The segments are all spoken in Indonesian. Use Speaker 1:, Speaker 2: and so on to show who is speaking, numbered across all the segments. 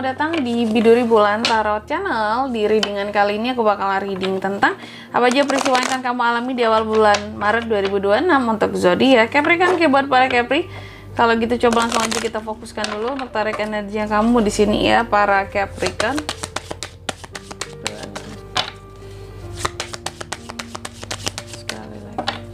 Speaker 1: selamat datang di Biduri Bulan Tarot Channel. Di readingan kali ini aku bakal reading tentang apa aja peristiwa yang akan kamu alami di awal bulan Maret 2026 untuk zodiak Capricorn. Buat para Capri, kalau gitu coba langsung aja kita fokuskan dulu untuk tarik energi yang kamu di sini ya para Capricorn. Sekali lagi.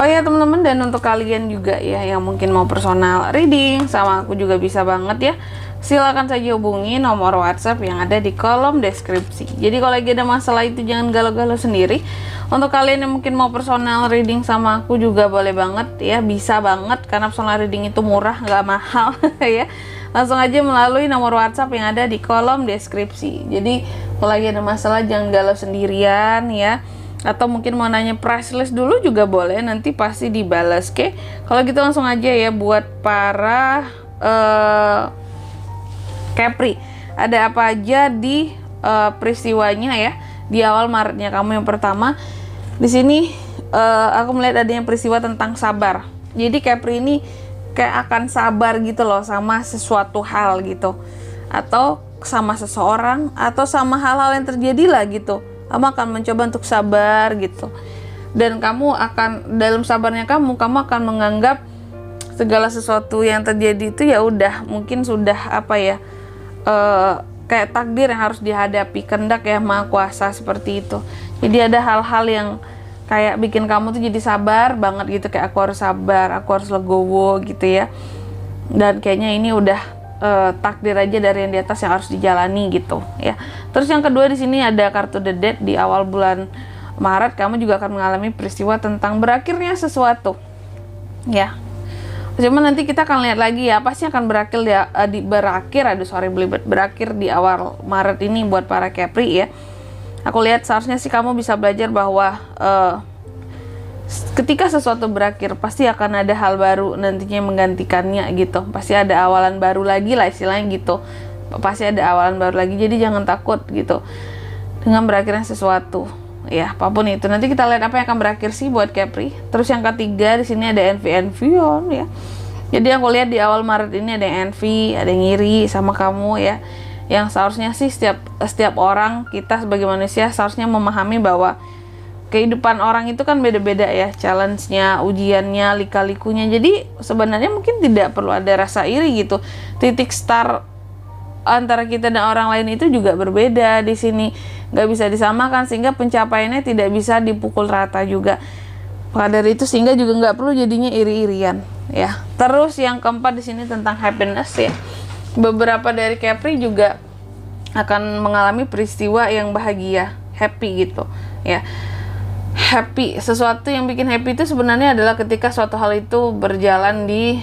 Speaker 1: Oh ya teman-teman, dan untuk kalian juga ya yang mungkin mau personal reading sama aku juga bisa banget ya. Silakan saja hubungi nomor WhatsApp yang ada di kolom deskripsi. Jadi kalau lagi ada masalah itu jangan galau-galau sendiri. Untuk kalian yang mungkin mau personal reading sama aku juga boleh banget ya, bisa banget karena personal reading itu murah, nggak mahal ya. Langsung aja melalui nomor WhatsApp yang ada di kolom deskripsi. Jadi kalau lagi ada masalah jangan galau sendirian ya. Atau mungkin mau nanya price list dulu juga boleh, nanti pasti dibalas. Oke, kalau gitu langsung aja ya buat para Capri, ada apa aja di peristiwanya ya di awal Maretnya kamu. Yang pertama di sini aku melihat adanya peristiwa tentang sabar. Jadi Capri ini kayak akan sabar gitu loh sama sesuatu hal gitu, atau sama seseorang, atau sama hal-hal yang terjadi lah gitu. Kamu akan mencoba untuk sabar gitu, dan kamu akan dalam sabarnya kamu akan menganggap segala sesuatu yang terjadi itu ya udah mungkin sudah apa ya, kayak takdir yang harus dihadapi, kehendak yang maha kuasa seperti itu. Jadi ada hal-hal yang kayak bikin kamu tuh jadi sabar banget gitu, kayak aku harus sabar, aku harus legowo gitu ya, dan kayaknya ini udah takdir aja dari yang di atas yang harus dijalani gitu ya. Terus yang kedua di sini ada kartu The Death. Di awal bulan Maret kamu juga akan mengalami peristiwa tentang berakhirnya sesuatu ya. Cuma nanti kita akan lihat lagi ya apa sih akan berakhir berakhir di awal Maret ini buat para Capri ya. Aku lihat seharusnya sih kamu bisa belajar bahwa ketika sesuatu berakhir pasti akan ada hal baru nantinya menggantikannya gitu. Pasti ada awalan baru lagi lah istilahnya gitu. Pasti ada awalan baru lagi. Jadi jangan takut gitu dengan berakhirnya sesuatu ya, apapun itu. Nanti kita lihat apa yang akan berakhir sih buat Capri. Terus yang ketiga di sini ada envy ya. Jadi aku lihat di awal Maret ini ada yang envy, ada yang ngiri sama kamu ya. Yang seharusnya sih setiap orang, kita sebagai manusia seharusnya memahami bahwa kehidupan orang itu kan beda-beda ya, challenge-nya, ujiannya, lika-likunya. Jadi sebenarnya mungkin tidak perlu ada rasa iri gitu. Titik start antara kita dan orang lain itu juga berbeda di sini, nggak bisa disamakan, sehingga pencapaiannya tidak bisa dipukul rata juga. Maka dari itu sehingga juga nggak perlu jadinya iri-irian ya. Terus yang keempat di sini tentang happiness ya. Beberapa dari Capri juga akan mengalami peristiwa yang bahagia, happy gitu ya. Happy, sesuatu yang bikin happy itu sebenarnya adalah ketika suatu hal itu berjalan di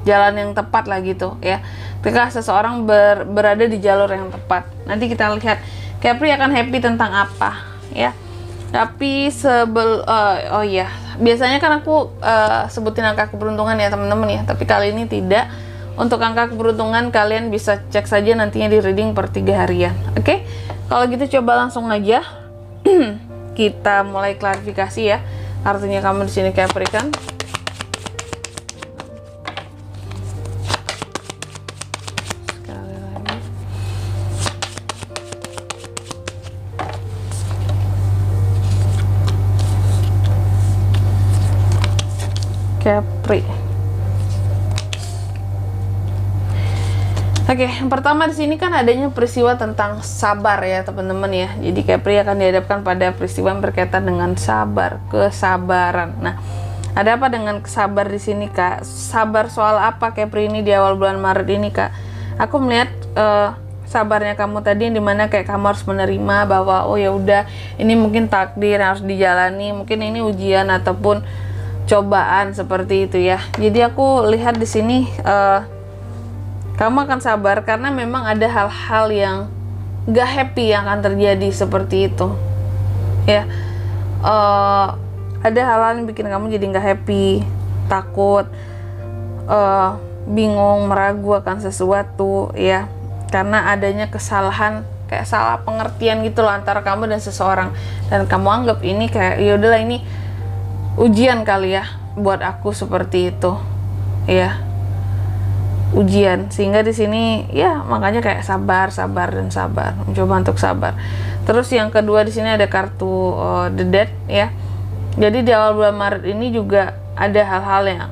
Speaker 1: jalan yang tepat lah gitu ya. Ketika seseorang berada di jalur yang tepat. Nanti kita lihat Capri akan happy tentang apa ya. Tapi oh iya, biasanya kan aku sebutin angka keberuntungan ya teman-teman ya, tapi kali ini tidak. Untuk angka keberuntungan kalian bisa cek saja nantinya di reading per 3 harian. Oke, kalau gitu coba langsung aja kita mulai klarifikasi ya. Artinya kamu di sini Capricorn. Sekali lagi. Capri. Oke, yang pertama di sini kan adanya peristiwa tentang sabar ya teman-teman ya. Jadi Capri akan dihadapkan pada peristiwa yang berkaitan dengan sabar, kesabaran. Nah, ada apa dengan kesabar di sini Kak? Sabar soal apa Capri ini di awal bulan Maret ini Kak? Aku melihat sabarnya kamu tadi yang dimana kayak kamu harus menerima bahwa oh ya udah ini mungkin takdir yang harus dijalani, mungkin ini ujian ataupun cobaan seperti itu ya. Jadi aku lihat di sini kamu akan sabar karena memang ada hal-hal yang gak happy yang akan terjadi seperti itu ya. Ada hal-hal yang bikin kamu jadi gak happy, takut, bingung, meragu akan sesuatu ya, karena adanya kesalahan, kayak salah pengertian gitu loh antara kamu dan seseorang, dan kamu anggap ini kayak ya udahlah ini ujian kali ya buat aku seperti itu ya, ujian. Sehingga di sini ya makanya kayak sabar dan sabar, mencoba untuk sabar. Terus yang kedua di sini ada kartu The Death ya. Jadi di awal bulan Maret ini juga ada hal-hal yang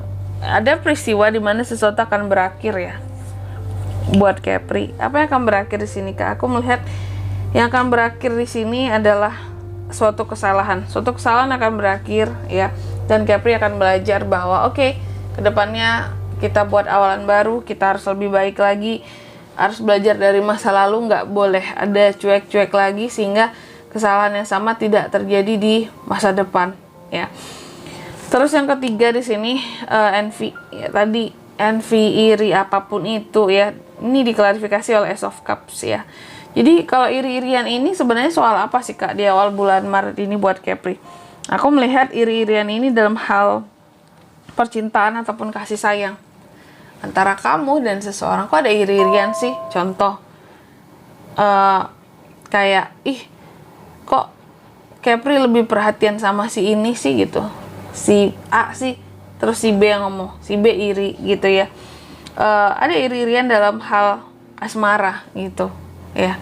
Speaker 1: ada peristiwa di mana sesuatu akan berakhir ya. Buat Capri, apa yang akan berakhir di sini Kak? Aku melihat yang akan berakhir di sini adalah suatu kesalahan. Suatu kesalahan akan berakhir ya. Dan Capri akan belajar bahwa oke, kedepannya kita buat awalan baru, kita harus lebih baik lagi, harus belajar dari masa lalu, nggak boleh ada cuek-cuek lagi sehingga kesalahan yang sama tidak terjadi di masa depan ya. Terus yang ketiga di sini envy ya, tadi envy, iri, apapun itu ya, ini diklarifikasi oleh Ace of Cups ya. Jadi kalau iri-irian ini sebenarnya soal apa sih Kak di awal bulan Maret ini buat Capri? Aku melihat iri-irian ini dalam hal percintaan ataupun kasih sayang antara kamu dan seseorang. Kok ada iri-irian sih? Contoh kayak kok Capri lebih perhatian sama si ini sih gitu, si A sih, terus si B yang ngomong, si B iri gitu ya. Ada iri-irian dalam hal asmara gitu ya,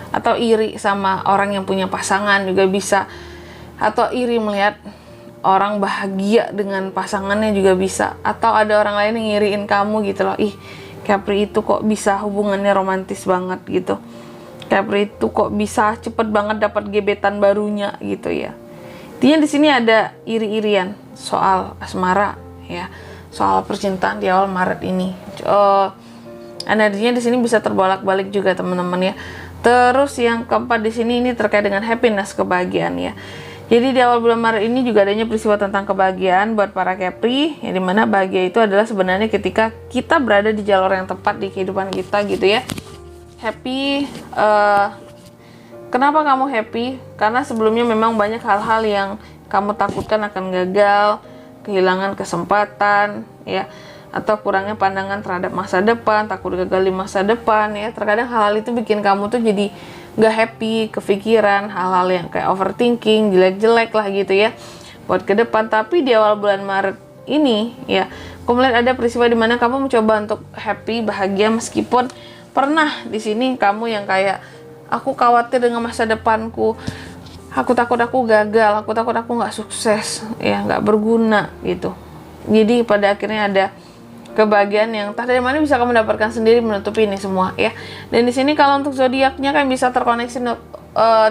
Speaker 1: atau iri sama orang yang punya pasangan juga bisa, atau iri melihat orang bahagia dengan pasangannya juga bisa, atau ada orang lain yang ngiriin kamu gitu loh, Capri itu kok bisa hubungannya romantis banget gitu, Capri itu kok bisa cepet banget dapat gebetan barunya gitu ya. Intinya di sini ada iri-irian soal asmara ya, soal percintaan di awal Maret ini. Energinya di sini bisa terbolak-balik juga teman-teman ya. Terus yang keempat di sini ini terkait dengan happiness, kebahagiaan ya. Jadi di awal bulan Maret ini juga adanya peristiwa tentang kebahagiaan buat para Capri, yang dimana bahagia itu adalah sebenarnya ketika kita berada di jalur yang tepat di kehidupan kita gitu ya. Happy, kenapa kamu happy? Karena sebelumnya memang banyak hal-hal yang kamu takutkan akan gagal, kehilangan kesempatan ya, atau kurangnya pandangan terhadap masa depan, takut gagal di masa depan ya. Terkadang hal-hal itu bikin kamu tuh jadi gak happy, kepikiran hal-hal yang kayak overthinking, jelek-jelek lah gitu ya buat ke depan. Tapi di awal bulan Maret ini ya, aku melihat ada peristiwa di mana kamu mencoba untuk happy, bahagia, meskipun pernah di sini kamu yang kayak, aku khawatir dengan masa depanku, aku takut aku gagal, aku takut aku nggak sukses ya, nggak berguna gitu. Jadi pada akhirnya ada kebahagiaan yang entah dari mana bisa kamu dapatkan sendiri menutupi ini semua ya. Dan di sini kalau untuk zodiaknya kan bisa terkoneksi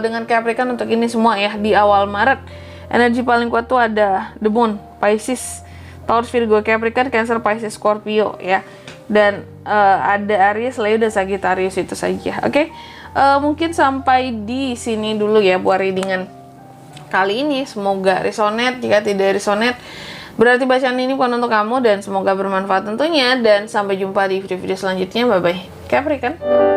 Speaker 1: dengan Capricorn untuk ini semua ya. Di awal Maret energi paling kuat tuh ada The Moon, Pisces, Taurus, Virgo, Capricorn, Cancer, Pisces, Scorpio ya. Dan ada Aries, Leo, dan Sagittarius, itu saja. Oke. Mungkin sampai di sini dulu ya buat readingan kali ini. Semoga resonate. Jika tidak resonate, berarti bacaan ini bukan untuk kamu, dan semoga bermanfaat tentunya. Dan sampai jumpa di video-video selanjutnya. Bye-bye Capricorn.